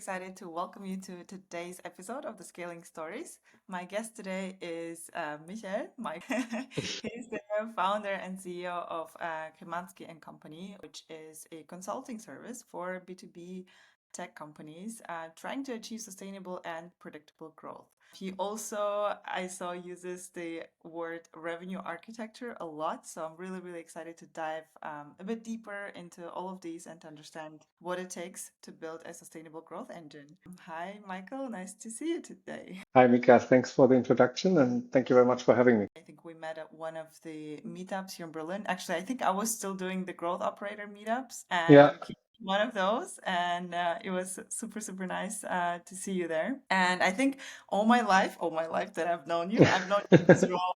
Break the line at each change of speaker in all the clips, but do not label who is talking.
excited to welcome you to today's episode of the Scaling Stories. My guest today is Michael. He's the founder and CEO of Cremanski Company, which is a consulting service for B2B tech companies trying to achieve sustainable and predictable growth. He also, I saw, uses the word revenue architecture a lot. So I'm really excited to dive a bit deeper into all of these and to understand what it takes to build a sustainable growth engine. Hi, Michael. Nice to see you today.
Hi, Mika. Thanks for the introduction and thank you very much for having me.
I think we met at one of the meetups here in Berlin. Actually, I think I was still doing the growth operator meetups and
Yeah.
you came to one of those, and it was super nice to see you there. And I think all my life that I've known you, I've known you in this role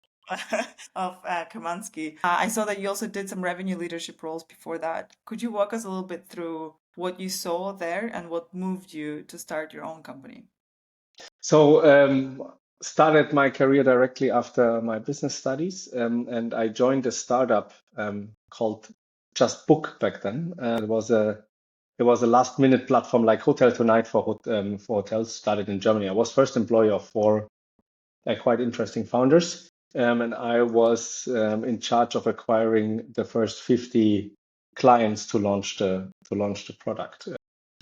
of Kamansky. I saw that you also did some revenue leadership roles before that. Could you walk us a little bit through what you saw there and what moved you to start your own company?
So, started my career directly after my business studies, and I joined a startup called Just Book back then. It was a last minute platform like Hotel Tonight for hotels. Started in Germany. I was first employee of four quite interesting founders, and I was in charge of acquiring the first 50 clients to launch the product.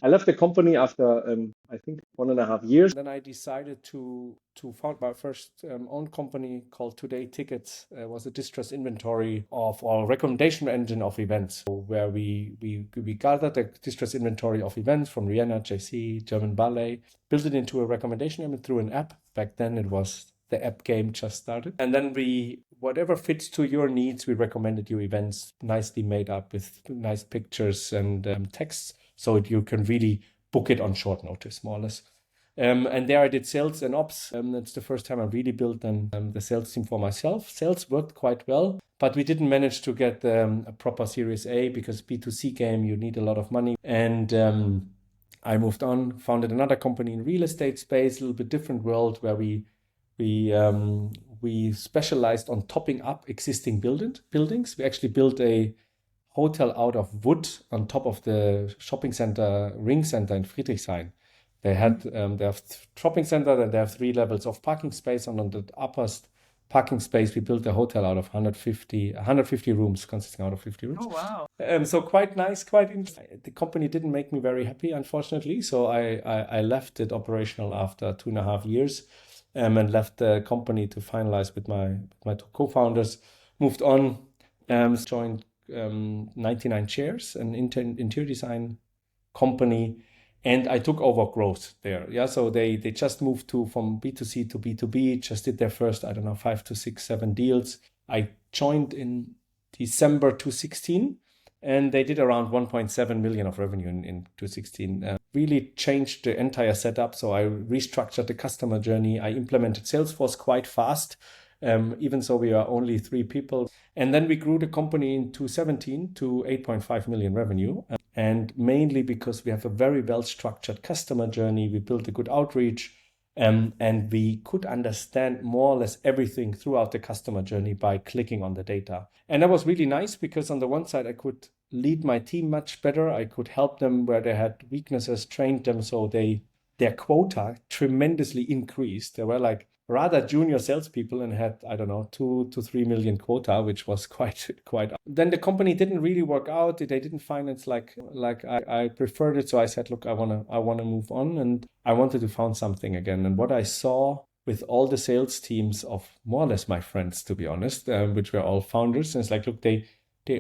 I left the company after I think 1.5 years.
Then I decided to found my first own company called Today Tickets. It was a distress inventory of our recommendation engine of events, where we gathered a distress inventory of events from Vienna, JC, German Ballet, built it into a recommendation engine through an app. Back then it was the app game just started. And then whatever fits to your needs, we recommended you events nicely made up with nice pictures and texts, so you can really book it on short notice, more or less. And there I did sales and ops. That's the first time I really built the sales team for myself. Sales worked quite well, but we didn't manage to get a proper Series A because B2C game, you need a lot of money. And I moved on, founded another company in real estate space, a little bit different world where we specialized on topping up existing buildings. We actually built a hotel out of wood on top of the shopping center, Ring Center in Friedrichshain. They have shopping center, and they have 3 levels of parking space. And on the upperst parking space, we built a hotel out of 150 rooms, consisting out of 50 rooms.
Oh, wow.
So quite nice, quite interesting. The company didn't make me very happy, unfortunately. So I left it operational after 2.5 years. And left the company to finalize with my two co-founders, moved on, joined 99 Chairs, an interior design company, and I took over growth there. Yeah, so they just moved from B2C to B2B, just did their first, 5 to 6, 7 deals. I joined in December 2016, and they did around 1.7 million of revenue in 2016. Really changed the entire setup. So I restructured the customer journey. I implemented Salesforce quite fast, even so we are only 3 people. And then we grew the company in 2017 to 8.5 million revenue. And mainly because we have a very well-structured customer journey. We built a good outreach. And we could understand more or less everything throughout the customer journey by clicking on the data. And that was really nice because on the one side, I could lead my team much better. I could help them where they had weaknesses, trained them so their quota tremendously increased. They were like rather junior salespeople and had, 2 to 3 million quota, which was quite. Then the company didn't really work out. They didn't finance like I preferred it. So I said, look, I wanna move on, and I wanted to found something again. And what I saw with all the sales teams of more or less my friends, to be honest, which were all founders, and it's like, look, they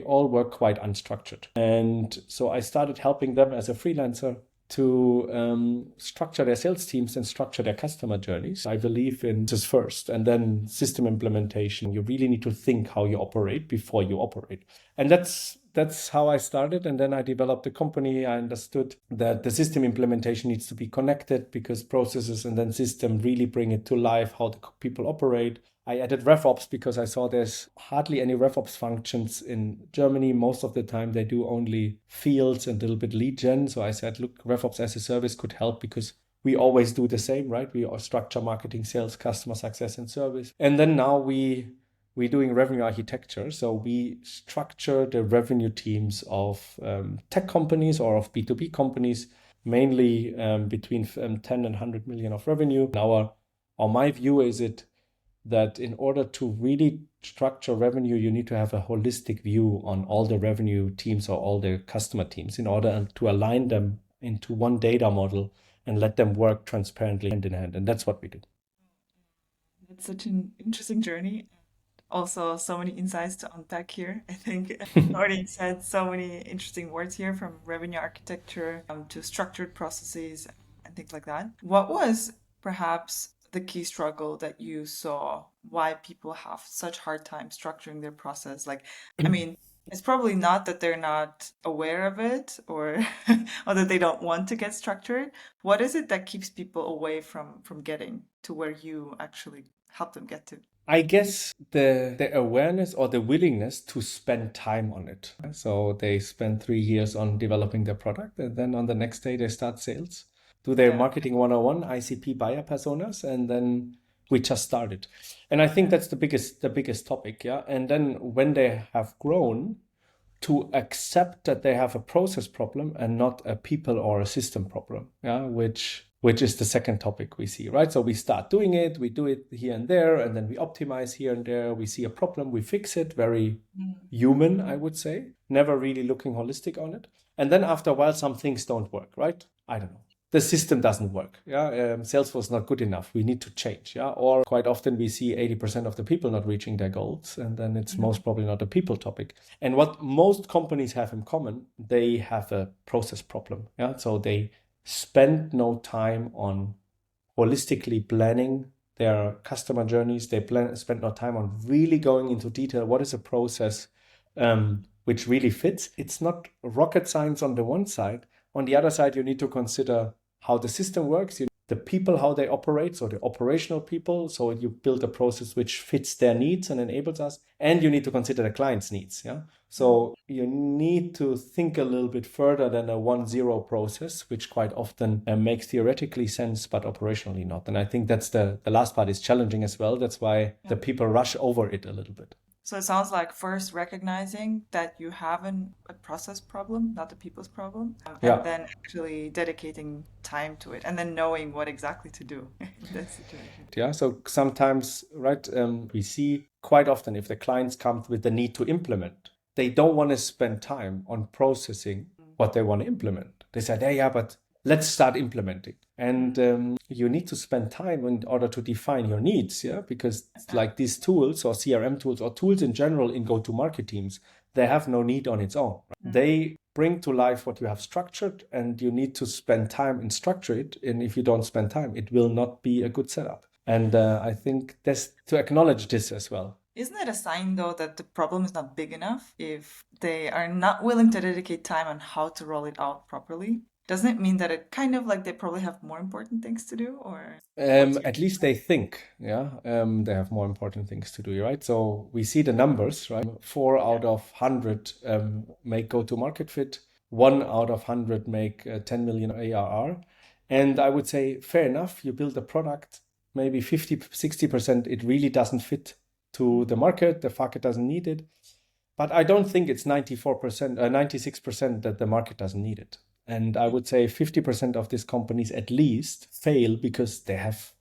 all work quite unstructured. And so I started helping them as a freelancer to structure their sales teams and structure their customer journeys. I believe in this first, and then system implementation. You really need to think how you operate before you operate. And that's how I started. And then I developed the company. I understood that the system implementation needs to be connected because processes and then system really bring it to life, how the people operate. I added RevOps because I saw there's hardly any RevOps functions in Germany. Most of the time they do only fields and a little bit lead gen. So I said, look, RevOps as a service could help because we always do the same, right? We are structure, marketing, sales, customer success, and service. And then now we're doing revenue architecture. So we structure the revenue teams of tech companies or of B2B companies mainly between 10 and 100 million of revenue. My view is that in order to really structure revenue, you need to have a holistic view on all the revenue teams or all the customer teams in order to align them into one data model and let them work transparently hand in hand. And that's what we do.
It's such an interesting journey. Also, so many insights to unpack here. I think already said so many interesting words here, from revenue architecture to structured processes and things like that. What was perhaps the key struggle that you saw? Why people have such hard time structuring their process? Like, I mean, it's probably not that they're not aware of it, or or that they don't want to get structured. What is it that keeps people away from getting to where you actually help them get to?
I guess the awareness or the willingness to spend time on it. So they spend 3 years on developing their product, and then on the next day they start sales, do their marketing 101, ICP buyer personas, and then we just started. And I think that's the biggest topic, yeah. And then when they have grown, to accept that they have a process problem and not a people or a system problem, yeah, which is the second topic we see, right? So we start doing it, we do it here and there, and then we optimize here and there. We see a problem, we fix it, very human, I would say, never really looking holistic on it. And then after a while, some things don't work, right? I don't know. The system doesn't work. Yeah, Salesforce is not good enough. We need to change. Yeah, or quite often we see 80% of the people not reaching their goals, and then it's most probably not a people topic. And what most companies have in common, they have a process problem. Yeah, so they spend no time on holistically planning their customer journeys. They spend no time on really going into detail. What is a process which really fits? It's not rocket science on the one side. On the other side, you need to consider how the system works, the people, how they operate, so the operational people. So you build a process which fits their needs and enables us. And you need to consider the client's needs. Yeah. So you need to think a little bit further than a 1-0 process, which quite often makes theoretically sense, but operationally not. And I think that's the last part is challenging as well. That's why the people rush over it a little bit.
So it sounds like first recognizing that you have a process problem, not the people's problem, and then actually dedicating time to it, and then knowing what exactly to do in that situation.
Yeah, so sometimes, right, we see quite often if the clients come with the need to implement, they don't want to spend time on processing what they want to implement. They said, hey, yeah, but let's start implementing. And you need to spend time in order to define your needs, yeah? Because like these tools or CRM tools or tools in general in go-to-market teams, they have no need on its own. Right? They bring to life what you have structured, and you need to spend time and structure it. And if you don't spend time, it will not be a good setup. And I think that's to acknowledge this as well.
Isn't it a sign, though, that the problem is not big enough if they are not willing to dedicate time on how to roll it out properly? Doesn't it mean that it kind of like they probably have more important things to do, or?
At least they think, yeah, they have more important things to do, right? So we see the numbers, right? 4 out of 100 make go-to-market fit. 1 out of 100 make 10 million ARR. And I would say, fair enough, you build a product, maybe 50, 60%, it really doesn't fit to the market. The market doesn't need it. But I don't think it's 94%, 96% that the market doesn't need it. And I would say 50% of these companies at least fail because they have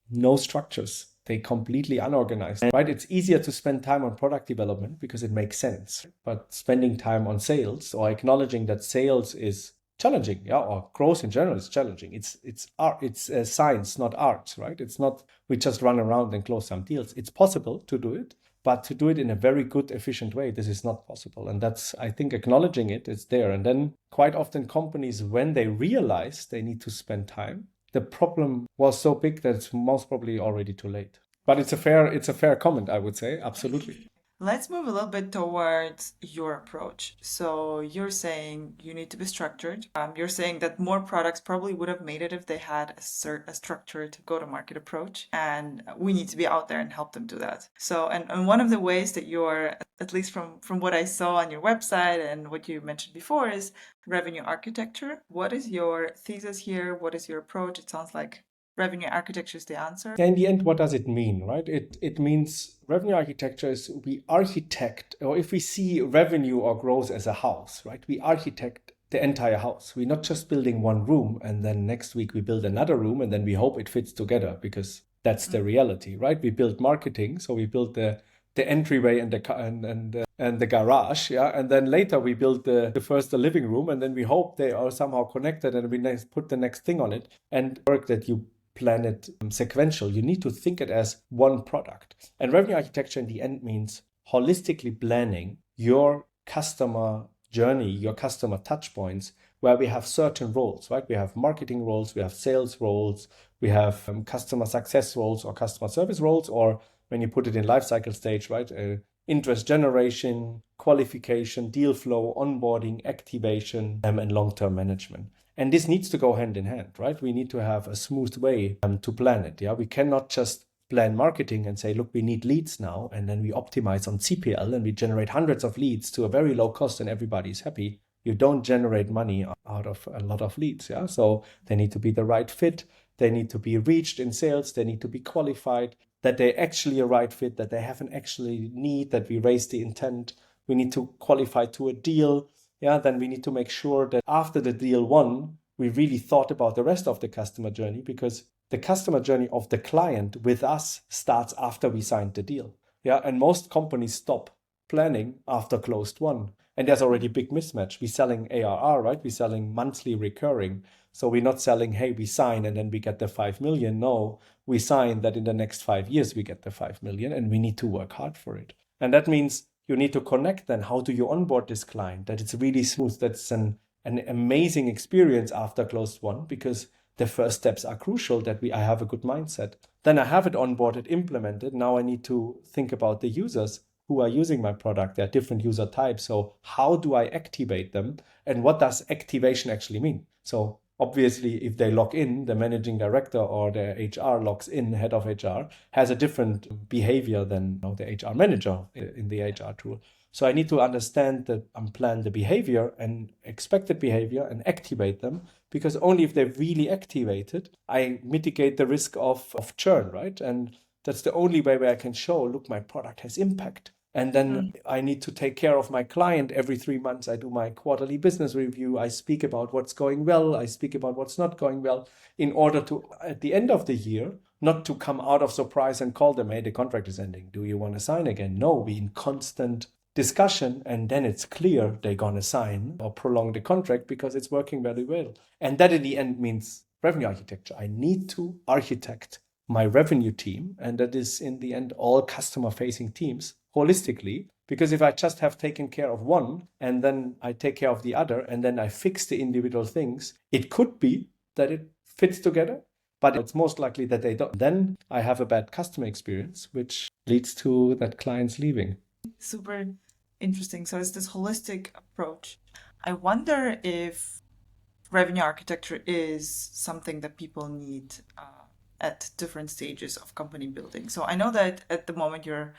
no structures. They're completely unorganized, right? It's easier to spend time on product development because it makes sense. But spending time on sales or acknowledging that sales is challenging, yeah, or growth in general is challenging. It's art, it's science, not art, right? It's not we just run around and close some deals. It's possible to do it, but to do it in a very good, efficient way, this is not possible. And that's, I think, acknowledging it's there. And then quite often companies, when they realize they need to spend time, the problem was so big that it's most probably already too late. But it's a fair comment, I would say. Absolutely.
Let's move a little bit towards your approach. So you're saying you need to be structured. You're saying that more products probably would have made it if they had a structured go-to-market approach, and we need to be out there and help them do that. So, and one of the ways that you're, at least from what I saw on your website and what you mentioned before, is revenue architecture. What is your thesis here? What is your approach? It sounds like revenue architecture is the answer.
In the end, what does it mean, right? It means revenue architecture is we architect, or if we see revenue or growth as a house, right? We architect the entire house. We're not just building one room and then next week we build another room and then we hope it fits together, because that's the reality, right? We build marketing, so we build the entryway and the garage, yeah, and then later we build the living room, and then we hope they are somehow connected, and we put the next thing on it. And work that you plan it sequential. You need to think it as one product. And revenue architecture in the end means holistically planning your customer journey, your customer touch points, where we have certain roles, right? We have marketing roles, we have sales roles, we have customer success roles or customer service roles, or when you put it in lifecycle stage, right? Interest generation, qualification, deal flow, onboarding, activation, and long-term management. And this needs to go hand in hand, right? We need to have a smooth way to plan it. Yeah, we cannot just plan marketing and say, look, we need leads now, and then we optimize on CPL and we generate hundreds of leads to a very low cost and everybody's happy. You don't generate money out of a lot of leads. Yeah, so they need to be the right fit. They need to be reached in sales. They need to be qualified, that they're actually a right fit, that they have an actually need, that we raise the intent. We need to qualify to a deal. Yeah, then we need to make sure that after the deal won, we really thought about the rest of the customer journey, because the customer journey of the client with us starts after we signed the deal. Yeah, and most companies stop planning after closed won. And there's already a big mismatch. We're selling ARR, right? We're selling monthly recurring. So we're not selling, hey, we sign and then we get the 5 million. No, we sign that in the next 5 years we get the 5 million, and we need to work hard for it. And that means you need to connect then. How do you onboard this client? That it's really smooth, that's an amazing experience after closed won, because the first steps are crucial, that I have a good mindset. Then I have it onboarded, implemented. Now I need to think about the users who are using my product. There are different user types. So how do I activate them? And what does activation actually mean? So obviously, if they log in, the managing director or the HR logs in, head of HR, has a different behavior than the HR manager in the HR tool. So I need to understand that and plan the behavior and expected behavior and activate them, because only if they're really activated, I mitigate the risk of churn, right? And that's the only way where I can show, look, my product has impact. And then I need to take care of my client every 3 months. I do my quarterly business review. I speak about what's going well. I speak about what's not going well, in order to, at the end of the year, not to come out of surprise and call them, hey, the contract is ending. Do you want to sign again? No, we're in constant discussion, and then it's clear they're going to sign or prolong the contract because it's working very well. And that in the end means revenue architecture. I need to architect my revenue team, and that is in the end all customer facing teams holistically, because if I just have taken care of one and then I take care of the other and then I fix the individual things, it could be that it fits together, but it's most likely that they don't. Then I have a bad customer experience, which leads to that clients leaving.
Super interesting. So it's this holistic approach. I wonder if revenue architecture is something that people need at different stages of company building. So I know that at the moment we're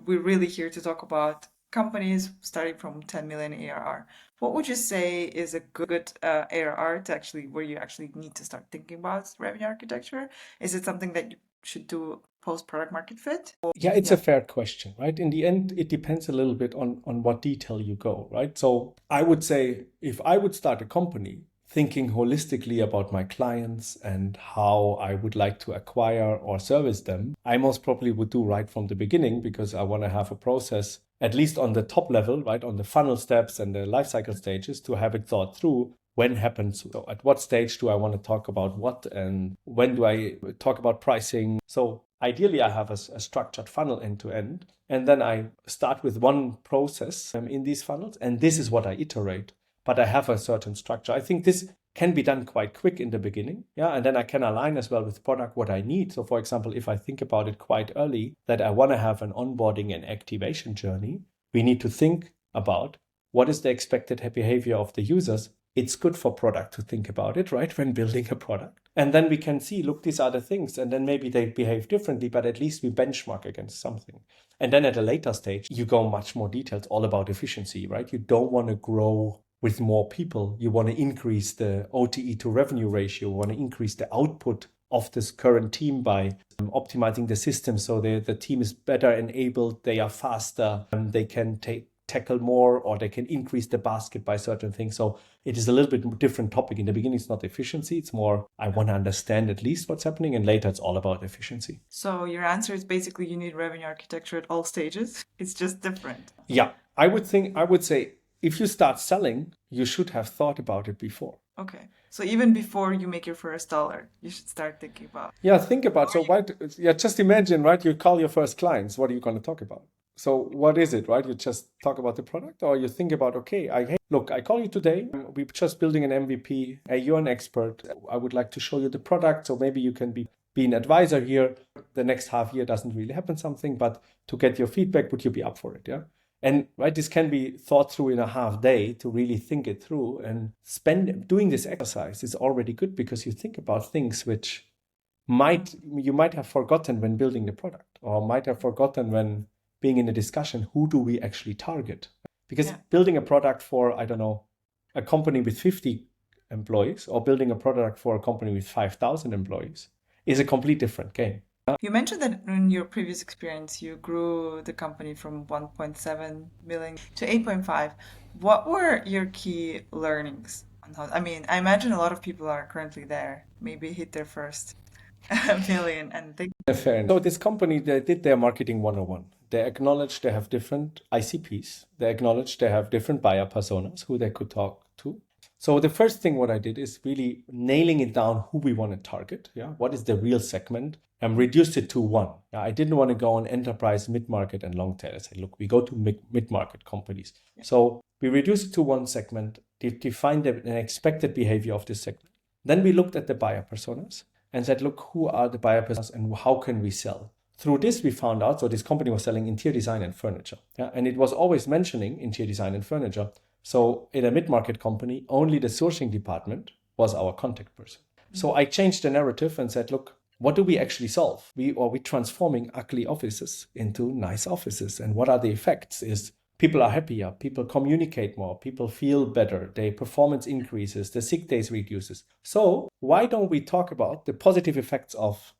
really here to talk about companies starting from 10 million ARR. What would you say is a good ARR to actually, where you actually need to start thinking about revenue architecture? Is it something that you should do post product market fit?
Yeah, it's a fair question, right? In the end, it depends a little bit on what detail you go, right? So I would say, if I would start a company thinking holistically about my clients and how I would like to acquire or service them, I most probably would do right from the beginning, because I want to have a process, at least on the top level, right, on the funnel steps and the lifecycle stages, to have it thought through. When happens, so at what stage do I want to talk about what, and when do I talk about pricing? So ideally, I have a structured funnel end to end, and then I start with one process in these funnels, and this is what I iterate. But I have a certain structure. I think this can be done quite quick in the beginning. Yeah, and then I can align as well with product what I need. So for example, if I think about it quite early, that I want to have an onboarding and activation journey, we need to think about what is the expected behavior of the users. It's good for product to think about it, right, when building a product. And then we can see, look, these are the things. And then maybe they behave differently, but at least we benchmark against something. And then at a later stage, you go much more detailed, all about efficiency, right? You don't want to grow with more people. You want to increase the OTE to revenue ratio. You want to increase the output of this current team by optimizing the system so the team is better enabled, they are faster, and they can take tackle more, or they can increase the basket by certain things. So it is a little bit different topic. In the beginning, it's not efficiency. It's more, I want to understand at least what's happening. And later, it's all about efficiency.
So your answer is basically you need revenue architecture at all stages. It's just different.
Yeah, I would say if you start selling, you should have thought about it before.
Okay. So even before you make your first dollar, you should start thinking about.
Yeah, think about, so why, yeah, just imagine, right? You call your first clients. What are you going to talk about? So what is it, right? You just talk about the product, or you think about, okay, look, I call you today. We're just building an MVP. You're an expert. I would like to show you the product. So maybe you can be an advisor here. The next half year doesn't really happen something, but to get your feedback, would you be up for it? Yeah. And right, this can be thought through in a half day to really think it through, and doing this exercise is already good, because you think about things which you might have forgotten when building the product, or might have forgotten when being in a discussion. Who do we actually target? Because building a product for, I don't know, a company with 50 employees, or building a product for a company with 5,000 employees is a complete different game.
You mentioned that in your previous experience, you grew the company from 1.7 million to 8.5. What were your key learnings? I mean, I imagine a lot of people are currently there, maybe hit their first million and think.
Fair enough. So this company, they did their marketing 101. They acknowledged they have different ICPs. They acknowledged they have different buyer personas who they could talk to. So the first thing what I did is really nailing it down who we want to target. Yeah, what is the real segment? And reduced it to one. Yeah, I didn't want to go on enterprise, mid-market, and long tail. I said, look, we go to mid-market companies. Yeah. So we reduced it to one segment, defined an expected behavior of this segment. Then we looked at the buyer personas and said, look, who are the buyer personas and how can we sell? Through this, we found out, so this company was selling interior design and furniture. Yeah, and it was always mentioning interior design and furniture. So in a mid-market company, only the sourcing department was our contact person. Mm-hmm. So I changed the narrative and said, look, what do we actually solve? We're transforming ugly offices into nice offices. And what are the effects? Is people are happier, people communicate more, people feel better, their performance increases, the sick days reduces. So why don't we talk about the positive effects of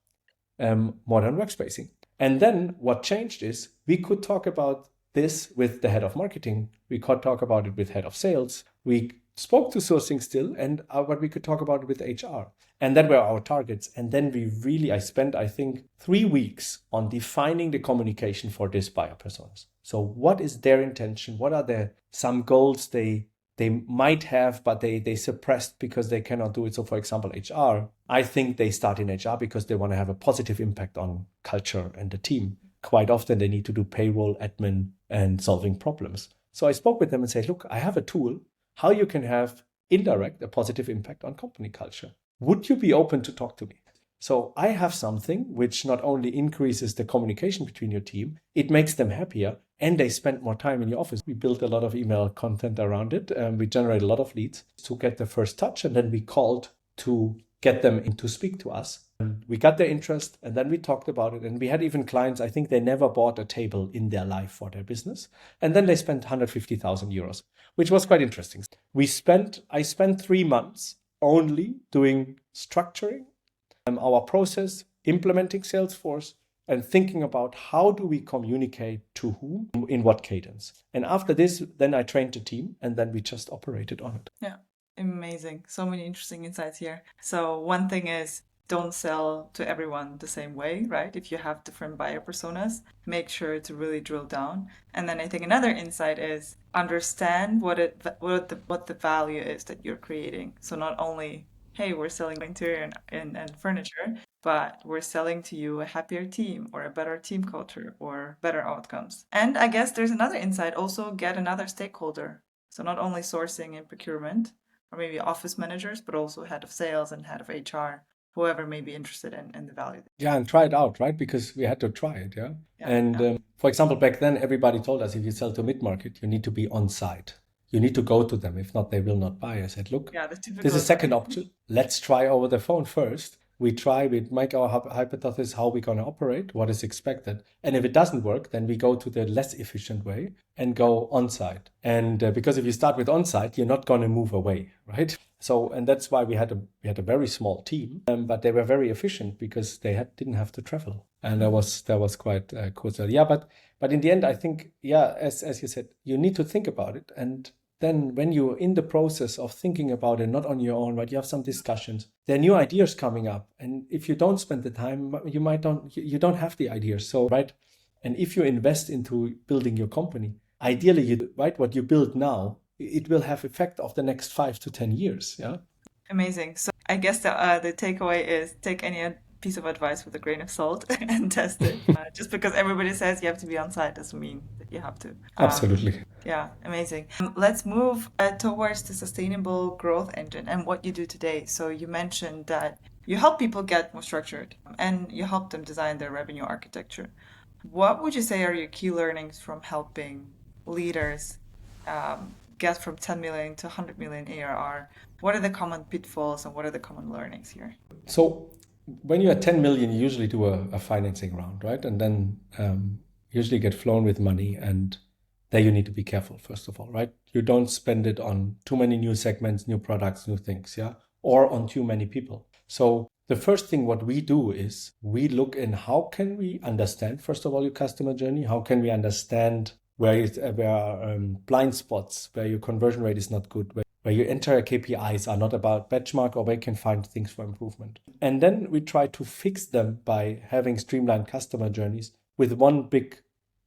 modern workspacing? And then what changed is we could talk about this with the head of marketing. We could talk about it with head of sales. We spoke to sourcing still, but we could talk about it with HR. And that were our targets. And then I spent, I think, 3 weeks on defining the communication for this buyer personas. So what is their intention? What are some goals they might have, but they suppressed because they cannot do it? So for example, HR, I think they start in HR because they want to have a positive impact on culture and the team. Quite often they need to do payroll, admin, and solving problems. So I spoke with them and said, look, I have a tool how you can have a positive impact on company culture. Would you be open to talk to me? So I have something which not only increases the communication between your team, it makes them happier and they spend more time in your office. We built a lot of email content around it. We generate a lot of leads to get the first touch. And then we called to get them in to speak to us. And we got their interest and then we talked about it. And we had even clients, I think they never bought a table in their life for their business. And then they spent 150,000 euros, which was quite interesting. I spent 3 months only doing structuring our process, implementing Salesforce, and thinking about how do we communicate to whom, in what cadence. And after this, then I trained the team and then we just operated on it.
Yeah, amazing. So many interesting insights here. So one thing is don't sell to everyone the same way, right? If you have different buyer personas, make sure to really drill down. And then I think another insight is understand what the value is that you're creating. So not only, hey, we're selling interior and furniture, but we're selling to you a happier team or a better team culture or better outcomes. And I guess there's another insight, also get another stakeholder. So not only sourcing and procurement or maybe office managers, but also head of sales and head of HR, whoever may be interested in the value.
Yeah, and try it out, right? Because we had to try it, yeah? And for example, back then, everybody told us if you sell to mid-market, you need to be on site. You need to go to them. If not, they will not buy. I said, look, this is a second option. Let's try over the phone first. We make our hypothesis how we're going to operate, what is expected. And if it doesn't work, then we go to the less efficient way and go on-site. And because if you start with on-site, you're not going to move away, right? So, and that's why we had a very small team, but they were very efficient because they didn't have to travel, and that was quite cool. So, yeah, but in the end, I think, yeah, as you said, you need to think about it, and then when you're in the process of thinking about it, not on your own, right? You have some discussions. There are new ideas coming up, and if you don't spend the time, you don't have the ideas. So, right, and if you invest into building your company, ideally, right, what you build now, it will have effect of the next 5 to 10 years. Yeah.
Amazing. So I guess the takeaway is take any piece of advice with a grain of salt and test it. Just because everybody says you have to be on site doesn't mean that you have to.
Absolutely.
Yeah, amazing. Let's move towards the sustainable growth engine and what you do today. So you mentioned that you help people get more structured and you help them design their revenue architecture. What would you say are your key learnings from helping leaders get from 10 million to 100 million ARR? What are the common pitfalls and what are the common learnings here?
So when you're at 10 million, you usually do a financing round, right? And then usually get flown with money, and there you need to be careful, first of all, right? You don't spend it on too many new segments, new products, new things, yeah? Or on too many people. So the first thing what we do is we look in how can we understand, first of all, your customer journey? How can we understand where are blind spots, where your conversion rate is not good, where your entire KPIs are not about benchmark, or where you can find things for improvement. And then we try to fix them by having streamlined customer journeys with one big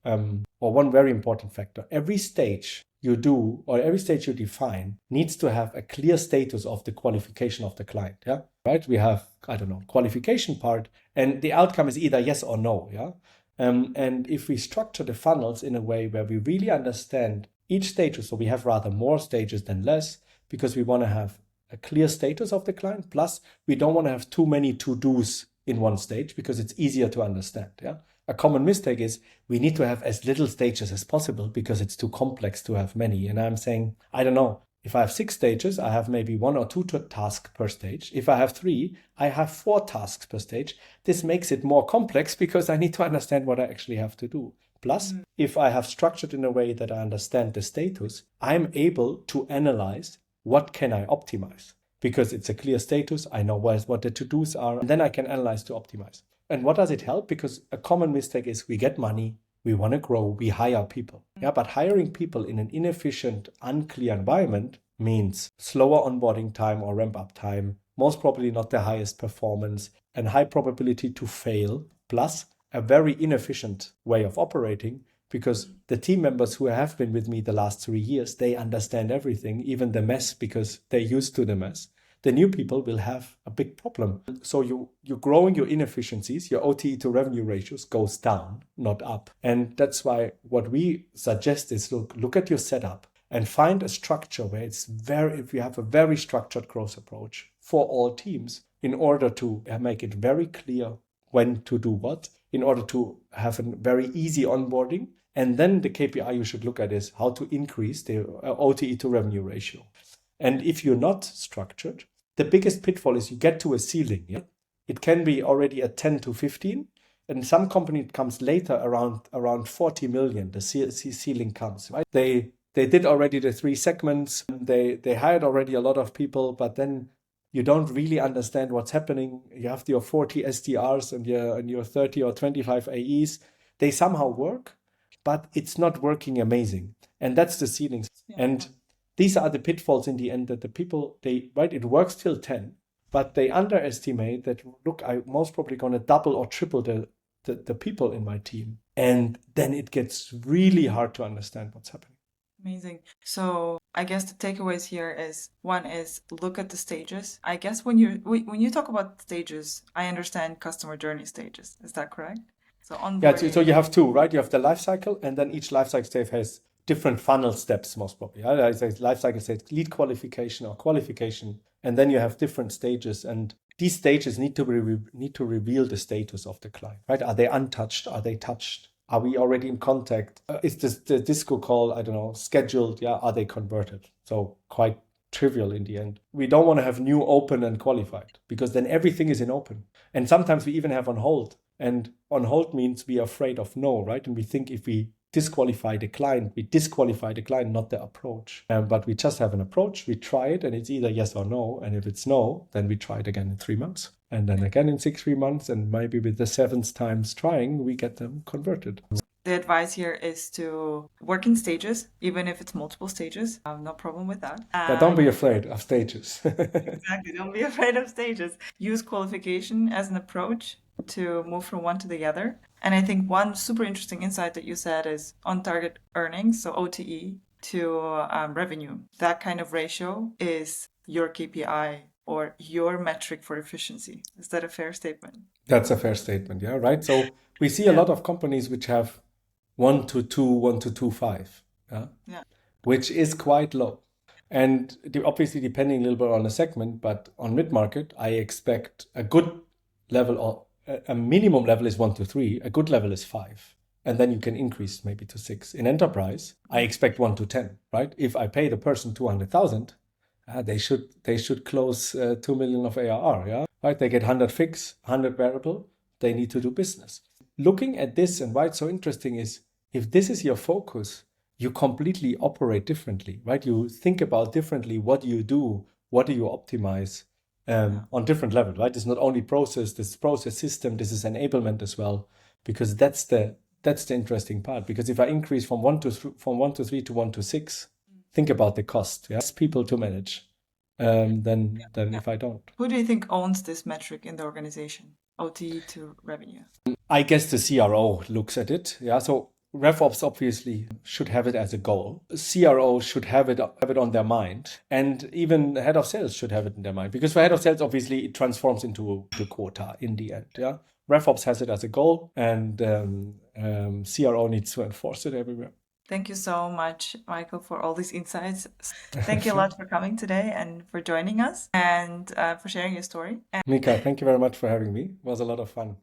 or one very important factor. Every stage you do or every stage you define needs to have a clear status of the qualification of the client. Yeah, right. We have, I don't know, qualification part, and the outcome is either yes or no. Yeah. And if we structure the funnels in a way where we really understand each stage, so we have rather more stages than less, because we want to have a clear status of the client. Plus, we don't want to have too many to-dos in one stage because it's easier to understand. Yeah. A common mistake is we need to have as little stages as possible because it's too complex to have many. And I'm saying, I don't know, if I have 6 stages, I have maybe 1 or 2 tasks per stage. If I have 3, I have 4 tasks per stage. This makes it more complex because I need to understand what I actually have to do. Plus, if I have structured in a way that I understand the status, I'm able to analyze what can I optimize because it's a clear status. I know what the to-dos are, and then I can analyze to optimize. And what does it help? Because a common mistake is we get money, we want to grow, we hire people. Yeah, but hiring people in an inefficient, unclear environment means slower onboarding time or ramp up time, most probably not the highest performance, and high probability to fail, plus a very inefficient way of operating, because the team members who have been with me the last 3 years, they understand everything, even the mess, because they're used to the mess. The new people will have a big problem. So you're growing your inefficiencies, your OTE to revenue ratios goes down, not up. And that's why what we suggest is look at your setup and find a structure where if you have a very structured growth approach for all teams in order to make it very clear when to do what, in order to have a very easy onboarding. And then the KPI you should look at is how to increase the OTE to revenue ratio. And if you're not structured, the biggest pitfall is you get to a ceiling. Yeah? It can be already at 10 to 15. And some company it comes later around 40 million, the ceiling comes, right? They did already the 3 segments. They hired already a lot of people, but then you don't really understand what's happening. You have your 40 SDRs and your 30 or 25 AEs. They somehow work, but it's not working amazing. And that's the ceiling. Yeah. And these are the pitfalls in the end that the people, it works till 10, but they underestimate that, look, I'm most probably going to double or triple the people in my team. And then it gets really hard to understand what's happening.
Amazing. So I guess the takeaways here is, one is look at the stages. I guess when you talk about stages, I understand customer journey stages. Is that correct? So onboarding.
Yeah, so you have 2, right? You have the life cycle, and then each life cycle stage has different funnel steps, most probably. Life cycle stage, lead qualification or qualification, and then you have different stages, and these stages need to reveal the status of the client, right? Are they untouched? Are they touched? Are we already in contact? Is the disco call, I don't know, scheduled? Yeah, are they converted? So quite trivial in the end. We don't want to have new open and qualified, because then everything is in open. And sometimes we even have on hold. And on hold means we are afraid of no, right? And we think if we disqualify the client. We disqualify the client, not the approach. But we just have an approach. We try it, and it's either yes or no. And if it's no, then we try it again in 3 months, and then again in 3 months, and maybe with the 7th times trying, we get them converted.
The advice here is to work in stages, even if it's multiple stages. No problem with that.
But don't be afraid of stages.
Exactly. Don't be afraid of stages. Use qualification as an approach to move from one to the other. And I think one super interesting insight that you said is on target earnings, so OTE to revenue. That kind of ratio is your KPI or your metric for efficiency. Is that a fair statement?
That's a fair statement, yeah, right? So we see a lot of companies which have 1 to 2, 1 to 2.5,
Yeah.
which is quite low. And obviously depending a little bit on the segment, but on mid-market, I expect a good level, or a minimum level is 1 to 3, a good level is 5. And then you can increase maybe to 6. In enterprise, I expect 1 to 10, right? If I pay the person 200,000, they should close 2 million of ARR, yeah? Right? They get 100 fixed, 100 variable, they need to do business. Looking at this, and why it's so interesting is, if this is your focus, you completely operate differently, right? You think about differently what you do, what do you optimize on different levels, right? It's not only process, this is process system, this is enablement as well, because that's the interesting part. Because if I increase from 1 to 3 to 1 to 6, think about the cost. Yeah, it's people to manage. Than if I don't.
Who do you think owns this metric in the organization? OT to revenue.
I guess the CRO looks at it. Yeah, so RevOps obviously should have it as a goal. CRO should have it on their mind, and even the head of sales should have it in their mind. Because for head of sales, obviously, it transforms into the quota in the end. Yeah, RevOps has it as a goal, and CRO needs to enforce it everywhere.
Thank you so much, Michael, for all these insights. Thank you a lot for coming today and for joining us and for sharing your story.
Mika, thank you very much for having me. It was a lot of fun.